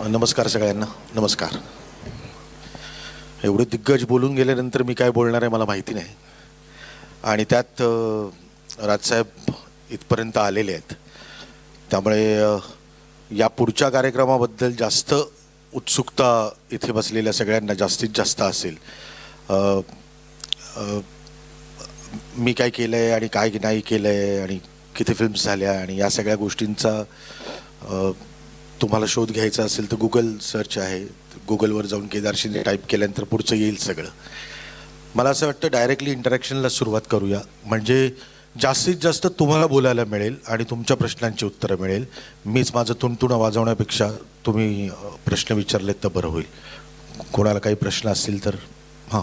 नमस्कार सगळ्यांना. नमस्कार. एवढे दिग्गज बोलून गेल्यानंतर मी काय बोलणार आहे मला माहिती नाही, आणि त्यात राजसाहेब इथपर्यंत आलेले आहेत, त्यामुळे या पुढच्या कार्यक्रमाबद्दल जास्त उत्सुकता इथे बसलेल्या सगळ्यांना जास्तीत जास्त असेल. मी काय केलं आहे आणि काय नाही केलं आहे आणि किती फिल्म्स झाल्या आणि या सगळ्या गोष्टींचा तुम्हाला शोध घ्यायचा असेल तर गुगल सर्च आहे. गुगलवर जाऊन केदार शिंदे टाईप केल्यानंतर पुढचं येईल सगळं. मला असं वाटतं डायरेक्टली इंटरॅक्शनला सुरुवात करूया, म्हणजे जास्तीत जास्त तुम्हाला बोलायला मिळेल आणि तुमच्या प्रश्नांची उत्तरं मिळेल. मीच माझं तुणतुणं वाजवण्यापेक्षा तुम्ही प्रश्न विचारलेत तर बरं होईल. कोणाला काही प्रश्न असतील तर हां.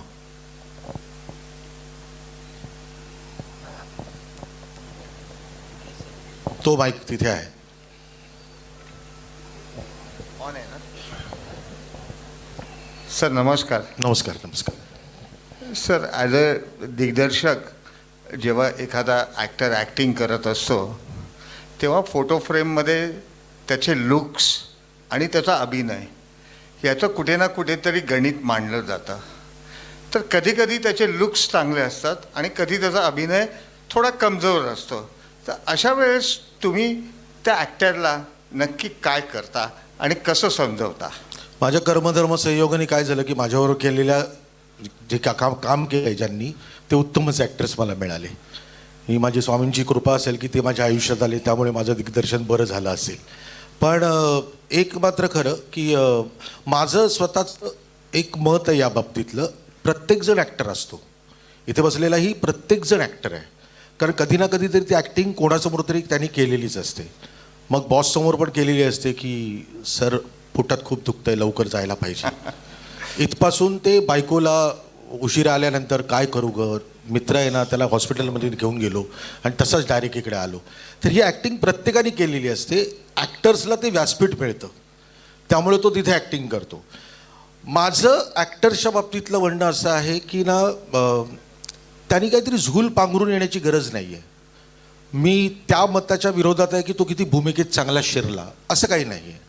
तो माईक तिथे आहे. सर नमस्कार. नमस्कार. नमस्कार सर ॲज अ दिग्दर्शक जेव्हा एखादा ॲक्टर ॲक्टिंग करत असतो तेव्हा फोटो फ्रेममध्ये त्याचे लुक्स आणि त्याचा अभिनय याचं कुठे ना कुठेतरी गणित मांडलं जातं. तर कधीकधी त्याचे लुक्स चांगले असतात आणि कधी त्याचा अभिनय थोडा कमजोर असतो. तर अशा वेळेस तुम्ही त्या ॲक्टरला नक्की काय करता आणि कसं समजवता? माझ्या कर्मधर्म संयोगाने काय झालं की माझ्यावर केलेल्या जे काम केलं आहे ज्यांनी ते उत्तमच ॲक्टर्स मला मिळाले. ही माझी स्वामींची कृपा असेल की ते माझ्या आयुष्यात आले, त्यामुळे माझं दिग्दर्शन बरं झालं असेल. पण एक मात्र खरं की माझं स्वतःचं एक मत आहे या बाबतीतलं. प्रत्येकजण ॲक्टर असतो, इथे बसलेलाही प्रत्येकजण ॲक्टर आहे, कारण कधी ना कधीतरी ती ॲक्टिंग कोणासमोर तरी त्यांनी केलेलीच असते. मग बॉससमोर पण केलेली असते की सर पोटात खूप दुखतंय, लवकर जायला पाहिजे, इथपासून ते बायकोला उशिरा आल्यानंतर काय करू ग, मित्र आहे ना त्याला हॉस्पिटलमध्ये घेऊन गेलो आणि तसंच डायरेक्ट इकडे आलो. तर ही ॲक्टिंग प्रत्येकाने केलेली असते. ॲक्टर्सला ते व्यासपीठ मिळतं, त्यामुळे तो तिथे ॲक्टिंग करतो. माझं ॲक्टर्सच्या बाबतीतलं म्हणणं असं आहे की ना त्यांनी काहीतरी झूल पांघरून येण्याची गरज नाही आहे. मी त्या मताच्या विरोधात आहे की तो किती भूमिकेत चांगला शिरला असं काही नाही आहे.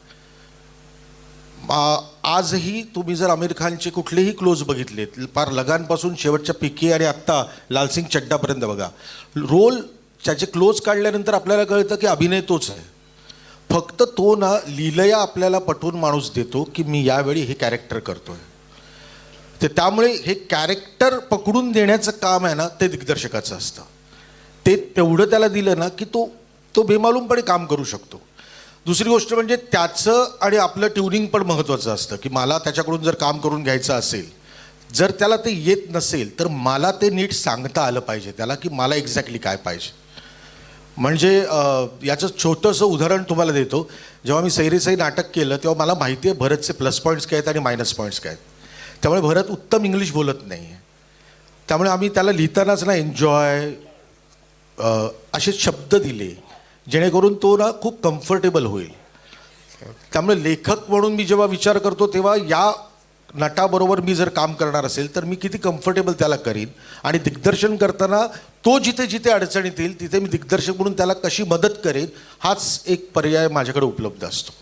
आजही तुम्ही जर आमिर खानचे कुठलेही क्लोज बघितलेत, फार लगानपासून शेवटच्या पिके आणि आत्ता लालसिंग चड्डापर्यंत बघा, रोल त्याचे क्लोज काढल्यानंतर आपल्याला कळतं की अभिनय तोच आहे. फक्त तो ना लीलया आपल्याला पटवून माणूस देतो की मी यावेळी हे कॅरेक्टर करतोय. ते त्यामुळे हे कॅरेक्टर पकडून देण्याचं काम आहे ना ते दिग्दर्शकाचं असतं. ते तेवढं त्याला दिलं ना की तो बेमालूमपणे काम करू शकतो. दुसरी गोष्ट म्हणजे त्याचं आणि आपलं ट्युनिंग पण महत्त्वाचं असतं की मला त्याच्याकडून जर काम करून घ्यायचं असेल, जर त्याला ते येत नसेल तर मला ते नीट सांगता आलं पाहिजे त्याला की मला एक्झॅक्टली काय पाहिजे. म्हणजे याचं छोटंसं उदाहरण तुम्हाला देतो. जेव्हा मी सैरेसई नाटक केलं तेव्हा मला माहिती आहे भरतचे प्लस पॉईंट्स काय आहेत आणि मायनस पॉईंट्स काय आहेत. त्यामुळे भरत उत्तम इंग्लिश बोलत नाही आहे, त्यामुळे आम्ही त्याला लिहितानाच ना एन्जॉय असे शब्द दिले जेणेकरून तो ना खूप कम्फर्टेबल होईल. त्यामुळे लेखक म्हणून मी जेव्हा विचार करतो तेव्हा या नटाबरोबर मी जर काम करणार असेल तर मी किती कम्फर्टेबल त्याला करीन, आणि दिग्दर्शन करताना तो जिथे जिथे अडचणीत येईल तिथे मी दिग्दर्शक म्हणून त्याला कशी मदत करेन हाच एक पर्याय माझ्याकडे उपलब्ध असतो.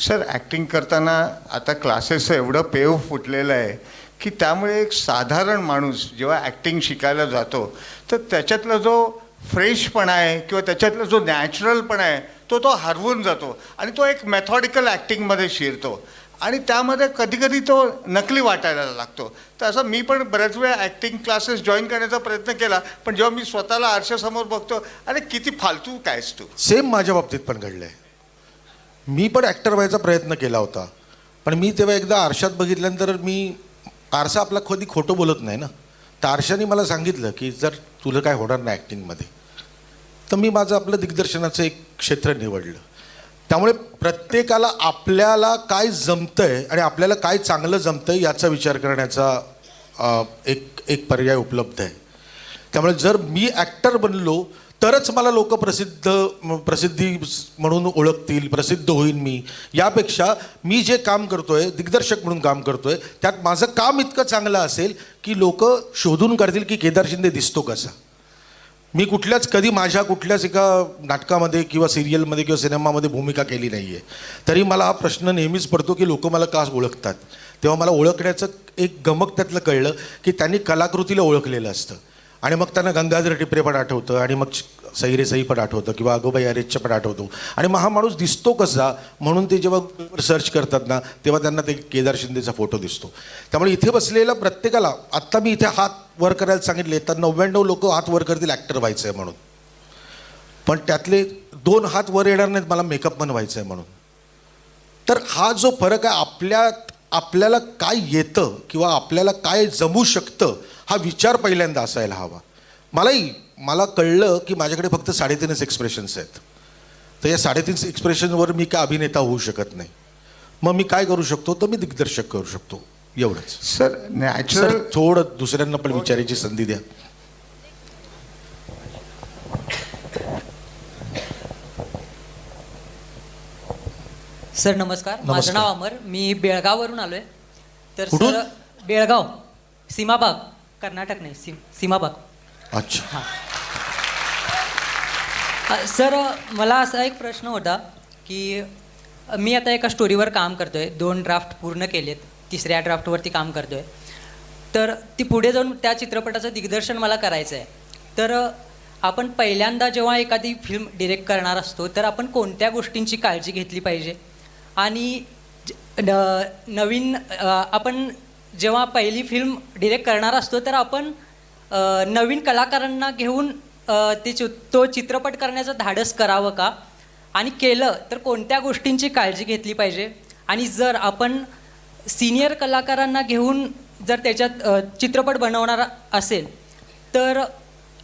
सर ॲक्टिंग करताना आता क्लासेसचं एवढं पेव फुटलेलं आहे की त्यामुळे एक साधारण माणूस जेव्हा ॲक्टिंग शिकायला जातो तर त्याच्यातला जो फ्रेशपणा आहे किंवा त्याच्यातला जो नॅचरलपणा आहे तो हरवून जातो आणि तो एक मेथॉडिकल ॲक्टिंगमध्ये शिरतो आणि त्यामध्ये कधीकधी तो नकली वाटायला लागतो. तर असं मी पण बऱ्याच वेळा ॲक्टिंग क्लासेस जॉईन करण्याचा प्रयत्न केला, पण जेव्हा मी स्वतःला आरशासमोर बघतो अरे किती फालतू कायस तू. सेम माझ्या बाबतीत पण घडलं आहे. मी पण ॲक्टर व्हायचा प्रयत्न केला होता, पण मी तेव्हा एकदा आरशात बघितल्यानंतर मी आरसा आपला कधी खोटं बोलत नाही ना, तर आरशाने मला सांगितलं की जर तुला काय होणार नाही ॲक्टिंगमध्ये, तर मी माझं आपलं दिग्दर्शनाचं एक क्षेत्र निवडलं. त्यामुळे प्रत्येकाला आपल्याला काय जमतं आहे आणि आपल्याला काय चांगलं जमतं आहे याचा विचार करण्याचा एक पर्याय उपलब्ध आहे. त्यामुळे जर मी ॲक्टर बनलो तरच मला लोक प्रसिद्धी म्हणून ओळखतील, प्रसिद्ध होईन मी. यापेक्षा मी जे काम करतोय दिग्दर्शक म्हणून काम करतोय त्यात माझं काम इतकं चांगलं असेल की लोक शोधून काढतील की केदार शिंदे दिसतो कसा. मी कधी माझ्या कुठल्याच एका नाटकामध्ये किंवा सिरियलमध्ये किंवा सिनेमामध्ये भूमिका केली नाही आहे, तरी मला हा प्रश्न नेहमीच पडतो की लोक मला का ओळखतात. तेव्हा मला ओळखण्याचं एक गमक त्यातलं कळलं की त्यांनी कलाकृतीला ओळखलेलं असतं आणि मग त्यांना गंगाधर टिपरे पण आठवतं आणि मग सई रे सई पण आठवतं किंवा अगोबाई अरेच्च्या पण आठवतो आणि मग हा माणूस दिसतो कसा म्हणून ते जेव्हा सर्च करतात ना तेव्हा त्यांना ते केदार शिंदेचा फोटो दिसतो. त्यामुळे इथे बसलेल्या प्रत्येकाला आत्ता मी इथे हात वर करायला सांगितले तर 99 लोक हात वर करतील ॲक्टर व्हायचं आहे म्हणून, पण त्यातले 2 हात वर येणार नाहीत मला मेकअपमन व्हायचं आहे म्हणून. तर हा जो फरक आहे आपल्याला काय येतं किंवा आपल्याला काय जमू शकतं हा विचार पहिल्यांदा असायला हवा. मला कळलं की माझ्याकडे फक्त 3.5 एक्सप्रेशन्स आहेत, तर या 3.5 एक्सप्रेशनवर मी काय अभिनेता होऊ शकत नाही. मग मी काय करू शकतो, तर मी दिग्दर्शक करू शकतो, एवढंच. सर नॅचरल थोडं दुसऱ्यांना पण विचारायची संधी द्या. सर नमस्कार. माझं नाव अमर, मी बेळगाववरून आलो आहे. तर कुठून? सर बेळगाव, सीमाबाग, कर्नाटक नाही, सीमाबाग. अच्छा. हां. सर मला असा एक प्रश्न होता की मी आता एका स्टोरीवर काम करतो आहे, 2 ड्राफ्ट पूर्ण केलेत, 3ऱ्या ड्राफ्टवरती काम करतो आहे. तर ती पुढे जाऊन त्या चित्रपटाचं दिग्दर्शन मला करायचं आहे. तर आपण पहिल्यांदा जेव्हा एखादी फिल्म डिरेक्ट करणार असतो तर आपण कोणत्या गोष्टींची काळजी घेतली पाहिजे आणि नवीन आपण जेव्हा पहिली फिल्म डिरेक्ट करणार असतो तर आपण नवीन कलाकारांना घेऊन तो चित्रपट करण्याचं धाडस करावं का, आणि केलं तर कोणत्या गोष्टींची काळजी घेतली पाहिजे, आणि जर आपण सिनियर कलाकारांना घेऊन जर त्याच्यात चित्रपट बनवणार असेल तर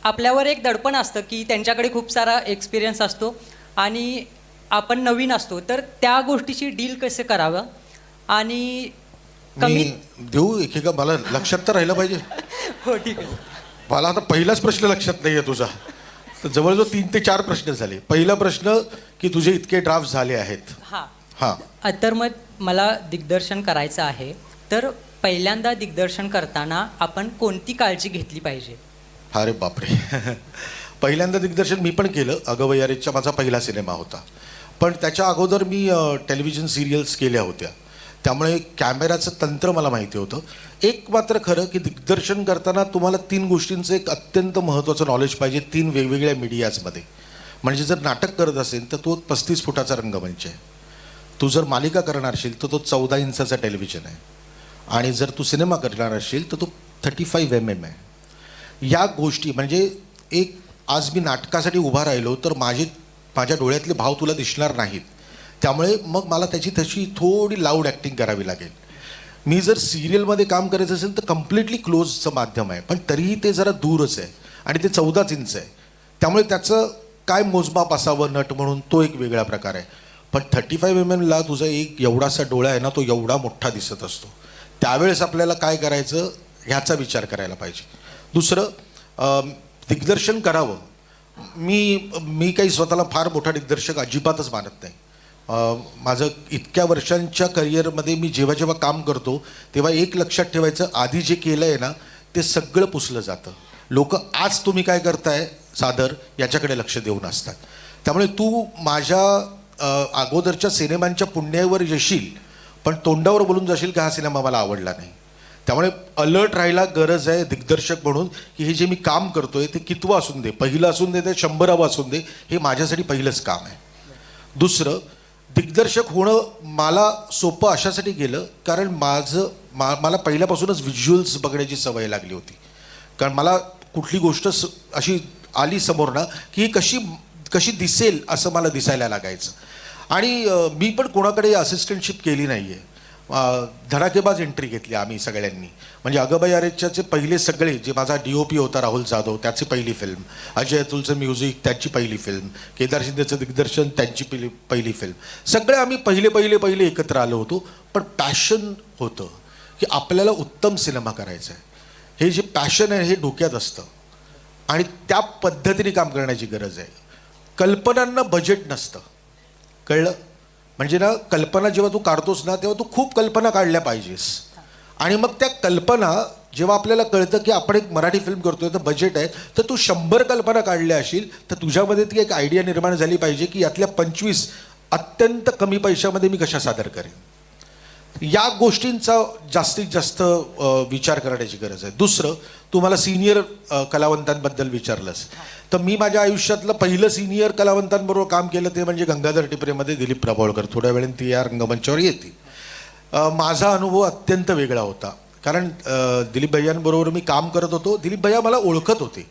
आपल्यावर एक दडपण असतं की त्यांच्याकडे खूप सारा एक्सपिरियन्स असतो आणि आपण नवीन असतो, तर त्या गोष्टीची डील कसं करावं. आणि मी देऊ एकेका, मला लक्षात तर राहिलं पाहिजे. हो ठीक आहे. मला आता पहिलाच प्रश्न लक्षात नाही आहे तुझा, तर जवळजवळ 3 ते 4 प्रश्न झाले. पहिला प्रश्न की तुझे इतके ड्राफ्ट झाले आहेत. हां. तर मग मला दिग्दर्शन करायचं आहे, तर पहिल्यांदा दिग्दर्शन करताना आपण कोणती काळजी घेतली पाहिजे. अरे बापरे. पहिल्यांदा दिग्दर्शन मी पण केलं. अगं अरेच्चा माझा पहिला सिनेमा होता, पण त्याच्या अगोदर मी टेलिव्हिजन सिरियल्स केल्या होत्या, त्यामुळे कॅमेराचं तंत्र मला माहिती होतं. एक मात्र खरं की दिग्दर्शन करताना तुम्हाला 3 गोष्टींचं एक अत्यंत महत्त्वाचं नॉलेज पाहिजे 3 वेगवेगळ्या मीडियाजमध्ये. म्हणजे जर नाटक करत असेल तर तो 35 फुटाचा रंगमंच आहे, तू जर मालिका करणार असेल तर तो 14 इंचाचा टेलिव्हिजन आहे, आणि जर तू सिनेमा करणार असेल तर तो 35 mm आहे. या गोष्टी म्हणजे एक आज मी नाटकासाठी उभा राहिलो तर माझ्या डोळ्यातले भाव तुला दिसणार नाहीत, त्यामुळे मग मला त्याची तशी थोडी लाऊड ॲक्टिंग करावी लागेल. मी जर सिरियलमध्ये काम करायचं असेल तर कम्प्लिटली क्लोजचं माध्यम आहे, पण तरीही ते जरा दूरच आहे आणि ते 14 इंच आहे, त्यामुळे त्याचं काय मोजमाप असावं नट म्हणून तो एक वेगळा प्रकार आहे. पण 35 mm तुझा एक एवढासा डोळा आहे ना, तो एवढा मोठा दिसत असतो. त्यावेळेस आपल्याला काय करायचं ह्याचा विचार करायला पाहिजे. दुसरं, दिग्दर्शन करावं. मी काही स्वतःला फार मोठा दिग्दर्शक अजिबातच मानत नाही. माझं इतक्या वर्षांच्या करिअरमध्ये मी जेव्हा जेव्हा काम करतो तेव्हा एक लक्षात ठेवायचं, आधी जे केलं आहे ना ते सगळं पुसलं जातं. लोक आज तुम्ही काय करताय सादर याच्याकडे लक्ष देऊन असतात. त्यामुळे तू माझ्या अगोदरच्या सिनेमांच्या पुण्यावर येशील पण तोंडावर बोलून जाशील की हा सिनेमा मला आवडला नाही. त्यामुळे अलर्ट राहायला गरज आहे दिग्दर्शक म्हणून की हे जे मी काम करतोय ते कितवं असून दे, पहिलं असून दे ते 100रावं असून दे, हे माझ्यासाठी पहिलंच काम आहे. दुसरं, दिग्दर्शक होणं मला सोपं अशासाठी गेलं कारण मला पहिल्यापासूनच व्हिज्युअल्स बघण्याची सवय लागली होती. कारण मला कुठली गोष्ट अशी आली समोर ना की ही कशी दिसेल असं मला दिसायला लागायचं. आणि मी पण कोणाकडे असिस्टंटशिप केली नाही आहे. धडाकेबाज एंट्री घेतली आम्ही सगळ्यांनी. म्हणजे अगबाई अरेच्चाचे पहिले सगळे, जे माझा DOP होता राहुल जाधव त्याची पहिली फिल्म, अजय अतुलचं म्युझिक त्याची पहिली फिल्म, केदार शिंदेचं दिग्दर्शन त्यांची पहिली फिल्म, सगळे आम्ही पहिले एकत्र आलो होतो. पण पॅशन होतं की आपल्याला उत्तम सिनेमा करायचा आहे. हे जे पॅशन आहे हे डोक्यात असतं आणि त्या पद्धतीने काम करण्याची गरज आहे. कल्पनांना बजेट नसतं, कळलं. म्हणजे ना कल्पना जेव्हा तू काढतोस ना तेव्हा तू खूप कल्पना काढल्या पाहिजेस आणि मग त्या कल्पना जेव्हा आपल्याला कळतं की आपण एक मराठी फिल्म करतोय तर बजेट आहे, तर तू 100 कल्पना काढल्या असशील तर तुझ्यामध्ये ती एक आयडिया निर्माण झाली पाहिजे की यातल्या 25 अत्यंत कमी पैशामध्ये मी कशा सादर करेन. या गोष्टींचा जास्तीत जास्त विचार करण्याची गरज आहे. दुसरं, तू मला सिनियर कलावंतांबद्दल विचारलंस, तर मी माझ्या आयुष्यातलं पहिलं सिनियर कलावंतांबरोबर काम केलं ते म्हणजे गंगाधर टिपरेमध्ये दिलीप प्रभावळकर. थोड्या वेळाने ती या रंगमंचावर येतील. माझा अनुभव अत्यंत वेगळा होता, कारण दिलीप भैयांबरोबर मी काम करत होतो. दिलीप भैया मला ओळखत होते,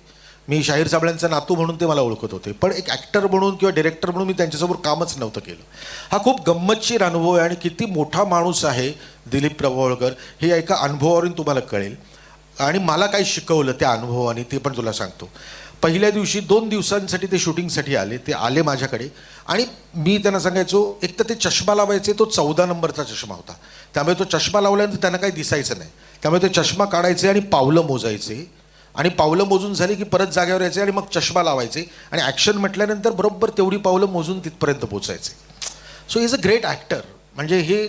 मी शाहीर साबळ्यांचा नातू म्हणून ते मला ओळखत होते, पण एक ॲक्टर म्हणून किंवा डिरेक्टर म्हणून मी त्यांच्यासमोर कामच नव्हतं केलं. हा खूप गंमतशीर अनुभव आहे आणि किती मोठा माणूस आहे दिलीप प्रभावळकर हे एका अनुभवावरून तुम्हाला कळेल. आणि मला काय शिकवलं त्या अनुभवाने ते पण तुला सांगतो. पहिल्या दिवशी 2 दिवसांसाठी ते शूटिंगसाठी आले. ते आले माझ्याकडे आणि मी त्यांना सांगायचो, एक तर ते चष्मा लावायचे, तो 14 नंबरचा चष्मा होता, त्यामुळे तो चष्मा लावल्यानंतर त्यांना काही दिसायचं नाही, त्यामुळे ते चष्मा काढायचे आणि पावलं मोजायचे आणि पावलं मोजून झाली की परत जागेवर यायचे आणि मग चष्मा लावायचे आणि ॲक्शन म्हटल्यानंतर बरोबर तेवढी पावलं मोजून तिथपर्यंत पोचायचे. So is a great actor. म्हणजे हे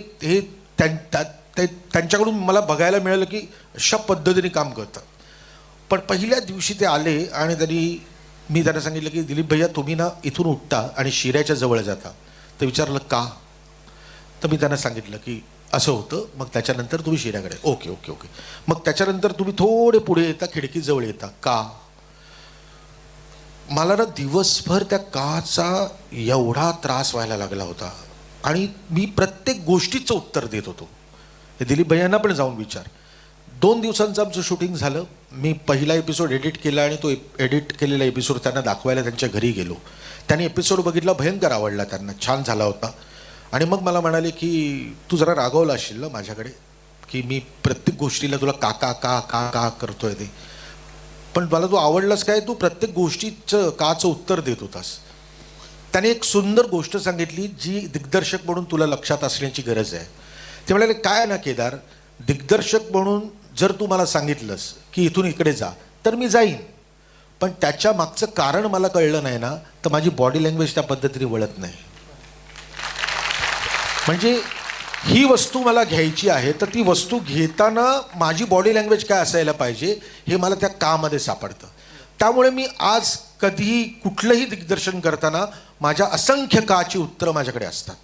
त्यांच्याकडून मला बघायला मिळालं की अशा पद्धतीने काम करतात. पण पहिल्या दिवशी ते आले आणि मी त्यांना सांगितलं की दिलीप भैया तुम्ही ना इथून उठता आणि शिऱ्याच्या जवळ जाता. तर विचारलं का, तर मी त्यांना सांगितलं की असं होतं, मग त्याच्यानंतर तुम्ही शिऱ्याकडे. Okay okay okay. मग त्याच्यानंतर तुम्ही थोडे पुढे येता, खिडकीजवळ येता. का? मला ना दिवसभर त्या काचा एवढा त्रास व्हायला लागला होता आणि मी प्रत्येक गोष्टीचं उत्तर देत होतो. हे दिलीप भैयांना पण जाऊन विचार. 2 दिवसांचं आमचं शूटिंग झालं. मी पहिला एपिसोड एडिट केला आणि तो एडिट केलेला एपिसोड त्यांना दाखवायला त्यांच्या घरी गेलो. त्यांनी एपिसोड बघितला, भयंकर आवडला त्यांना, छान झाला होता. आणि मग मला म्हणाले की तू जरा रागवला असशील ना माझ्याकडे की मी प्रत्येक गोष्टीला तुला का का का का का करतोय ते, पण मला तू आवडलास काय, तू प्रत्येक गोष्टीचं काचं उत्तर देत होतास. त्याने एक सुंदर गोष्ट सांगितली जी दिग्दर्शक म्हणून तुला लक्षात असण्याची गरज आहे. ते म्हणाले काय ना केदार, दिग्दर्शक म्हणून जर तू मला सांगितलंस की इथून इकडे जा तर मी जाईन, पण त्याच्या मागचं कारण मला कळलं नाही ना तर माझी बॉडी लँग्वेज त्या पद्धतीने वळत नाही. म्हणजे ही वस्तू मला घ्यायची आहे तर ती वस्तू घेताना माझी बॉडी लँग्वेज काय असायला पाहिजे हे मला त्या कामध्ये सापडतं. त्यामुळे मी आज कधीही कुठलंही दिग्दर्शन करताना माझ्या असंख्य काची उत्तरं माझ्याकडे असतात.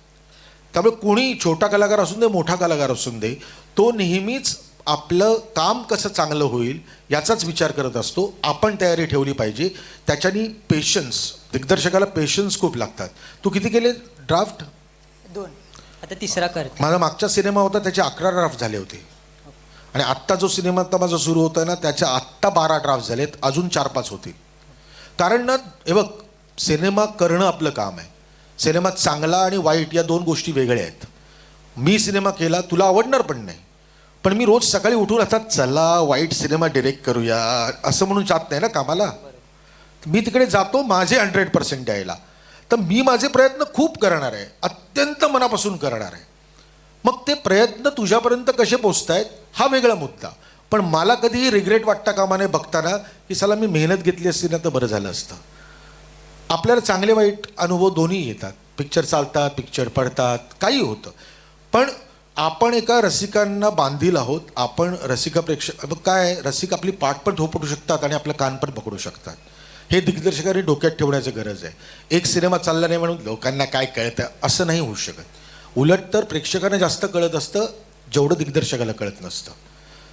त्यामुळे कोणी छोटा कलाकार असून दे मोठा कलाकार असून दे, तो नेहमीच आपलं काम कसं चांगलं होईल याचाच विचार करत असतो. आपण तयारी ठेवली पाहिजे. त्याच्यानी पेशन्स, दिग्दर्शकाला पेशन्स खूप लागतात. तू किती केले ड्राफ्ट? 2. आता 3रा करते. माझा मागचा सिनेमा होता त्याचे 11 ड्राफ्ट झाले होते आणि आत्ता जो सिनेमा आता माझा सुरू होता ना त्याच्या आत्ता 12 ड्राफ्ट झालेत, अजून 4-5 होतील. कारण ना हे बघ, सिनेमा करणं आपलं काम आहे. सिनेमा चांगला आणि वाईट या 2 गोष्टी वेगळ्या आहेत. मी सिनेमा केला, तुला आवडणार पण नाही, पण मी रोज सकाळी उठून आता चला वाईट सिनेमा डिरेक्ट करूया असं म्हणून जात नाही ना कामाला. मी तिकडे जातो माझे 100% द्यायला. तर मी माझे प्रयत्न खूप करणार आहे, अत्यंत मनापासून करणार आहे. मग ते प्रयत्न तुझ्यापर्यंत कसे पोचतायत हा वेगळा मुद्दा, पण मला कधीही रिग्रेट वाटता कामा नये बघताना की चला मी मेहनत घेतली असती ना तर बरं झालं असतं. आपल्याला चांगले वाईट अनुभव दोन्ही येतात. पिक्चर चालतात, पिक्चर पडतात, काही होतं, पण आपण एका रसिकांना बांधील आहोत. आपण रसिका प्रेक्षक काय, रसिक आपली पाठ पण थोपटू शकतात आणि आपलं कान पण पकडू शकतात. हे दिग्दर्शकांनी डोक्यात ठेवण्याची गरज आहे. एक सिनेमा चालला नाही म्हणून लोकांना काय कळतं असं नाही होऊ शकत. उलट तर प्रेक्षकांना जास्त कळत असतं जेवढं दिग्दर्शकाला कळत नसतं.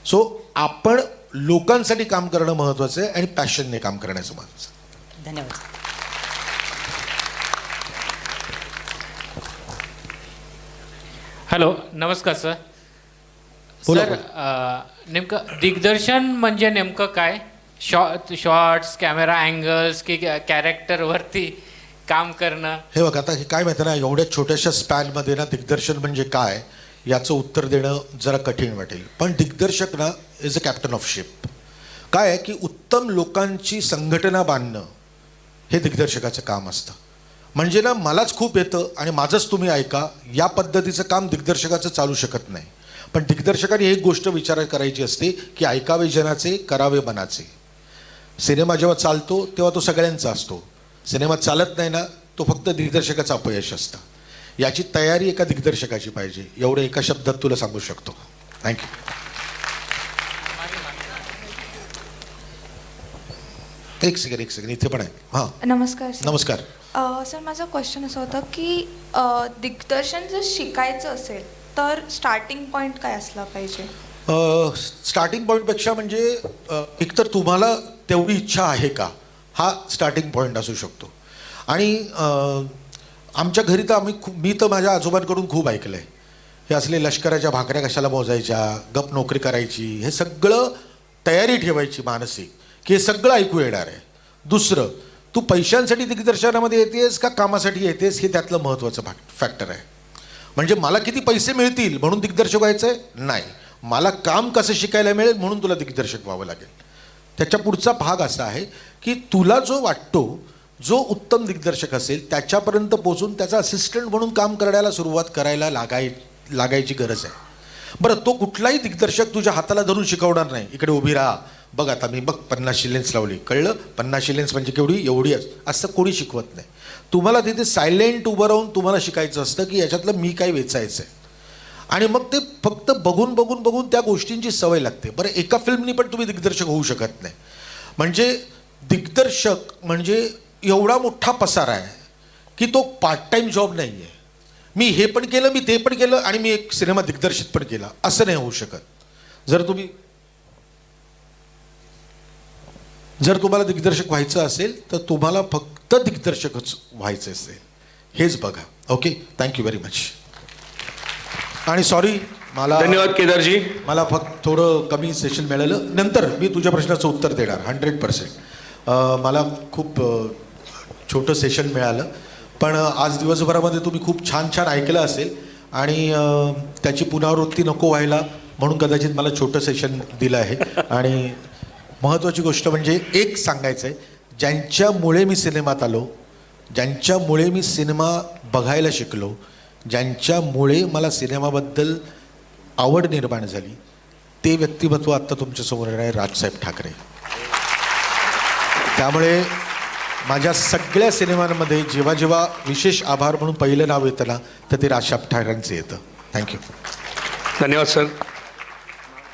सो आपण लोकांसाठी काम करणं महत्त्वाचं आहे आणि पॅशनने काम करण्याचं महत्त्वाचं. धन्यवाद. हॅलो, नमस्कार सर. बोला, सर, नेमकं दिग्दर्शन म्हणजे नेमकं काय? शॉर्ट्स, कॅमेरा अँगल्स की कॅरेक्टरवरती काम करणं? हे बघ, आता हे काय माहिती ना, एवढ्या छोट्याशा स्पॅनमध्ये ना दिग्दर्शन म्हणजे काय याचं उत्तर देणं जरा कठीण वाटेल. पण दिग्दर्शक ना is a captain of ship. काय आहे की उत्तम लोकांची संघटना बांधणं हे दिग्दर्शकाचं काम असतं. म्हणजे ना मलाच खूप येतं आणि माझंच तुम्ही ऐका या पद्धतीचं काम दिग्दर्शकाचं चालू शकत नाही. पण दिग्दर्शकाने एक गोष्ट विचार करायची असते की ऐकावे जनाचे, करावे मनाचे. सिनेमा जेव्हा चालतो तेव्हा तो सगळ्यांचा असतो. सिनेमा चालत नाही ना तो फक्त दिग्दर्शकाचं अपयश असतं. याची तयारी एका दिग्दर्शकाची पाहिजे, एवढं एका शब्दात तुला सांगू शकतो. थँक्यू. एक सेकंड इथे पण आहे. हां, नमस्कार सर. नमस्कार. सर माझा क्वेश्चन असं होतं की दिग्दर्शन जर शिकायचं असेल तर स्टार्टिंग पॉईंट काय असला पाहिजे? स्टार्टिंग पॉईंटपेक्षा म्हणजे एकतर तुम्हाला तेवढी इच्छा आहे का, हा स्टार्टिंग पॉईंट असू शकतो. आणि आमच्या घरी तर मी तर माझ्या आजोबांकडून खूप ऐकलं आहे, हे असले लष्कराच्या भाकऱ्या कशाला मोजायच्या, गप नोकरी करायची, हे सगळं तयारी ठेवायची मानसिक, की हे सगळं ऐकू येणार आहे. दुसरं, तू पैशांसाठी दिग्दर्शनामध्ये येतेस का कामासाठी येतेस, हे त्यातलं महत्त्वाचं फॅक्टर आहे. म्हणजे मला किती पैसे मिळतील म्हणून दिग्दर्शक व्हायचं आहे नाही, मला काम कसं शिकायला मिळेल म्हणून तुला दिग्दर्शक व्हावं लागेल. त्याच्या पुढचा भाग असा आहे की तुला जो वाटतो, जो उत्तम दिग्दर्शक असेल त्याच्यापर्यंत पोहोचून त्याचा असिस्टंट म्हणून काम करायला सुरुवात करायला लागायची गरज आहे. बरं, तो कुठलाही दिग्दर्शक तुझ्या हाताला धरून शिकवणार नाही, इकडे उभी राहा, बघ आता मी बघ 50शी लेन्स लावली, कळलं, 50शी लेन्स म्हणजे केवढी, एवढी असं कोणी शिकवत नाही. तुम्हाला तिथे सायलेंट उभं राहून तुम्हाला शिकायचं असतं की याच्यातलं मी काय वेचायचं आहे. आणि मग ते फक्त बघून त्या गोष्टींची सवय लागते. बरं, एका फिल्मनी पण तुम्ही दिग्दर्शक होऊ शकत नाही. म्हणजे दिग्दर्शक म्हणजे एवढा मोठा पसारा आहे की तो पार्ट टाईम जॉब नाही आहे. मी हे पण केलं, मी ते पण केलं आणि मी एक सिनेमा दिग्दर्शित पण केला, असं नाही होऊ शकत. जर तुम्हाला दिग्दर्शक व्हायचं असेल तर तुम्हाला फक्त दिग्दर्शकच व्हायचं असेल, हेच बघा. Okay, thank you very much. आणि सॉरी, धन्यवाद केदारजी. मला फक्त थोडं कमी सेशन मिळालं. नंतर मी तुझ्या प्रश्नाचं उत्तर देणार 100%. मला खूप छोटं सेशन मिळालं, पण आज दिवसभरामध्ये तुम्ही खूप छान ऐकलं असेल आणि त्याची पुनरावृत्ती नको व्हायला म्हणून कदाचित मला छोटं सेशन दिलं आहे. आणि महत्त्वाची गोष्ट म्हणजे एक सांगायचं आहे, ज्यांच्यामुळे मी सिनेमात आलो, ज्यांच्यामुळे मी सिनेमा बघायला शिकलो, ज्यांच्यामुळे मला सिनेमाबद्दल आवड निर्माण झाली, ते व्यक्तिमत्व आत्ता तुमच्यासमोर आहे राजसाहेब ठाकरे. त्यामुळे माझ्या सगळ्या सिनेमांमध्ये जेव्हा जेव्हा विशेष आभार म्हणून पहिलं नाव येतं ना, तर ते राजसाहेब ठाकरेंचं येतं. थँक्यू. धन्यवाद सर.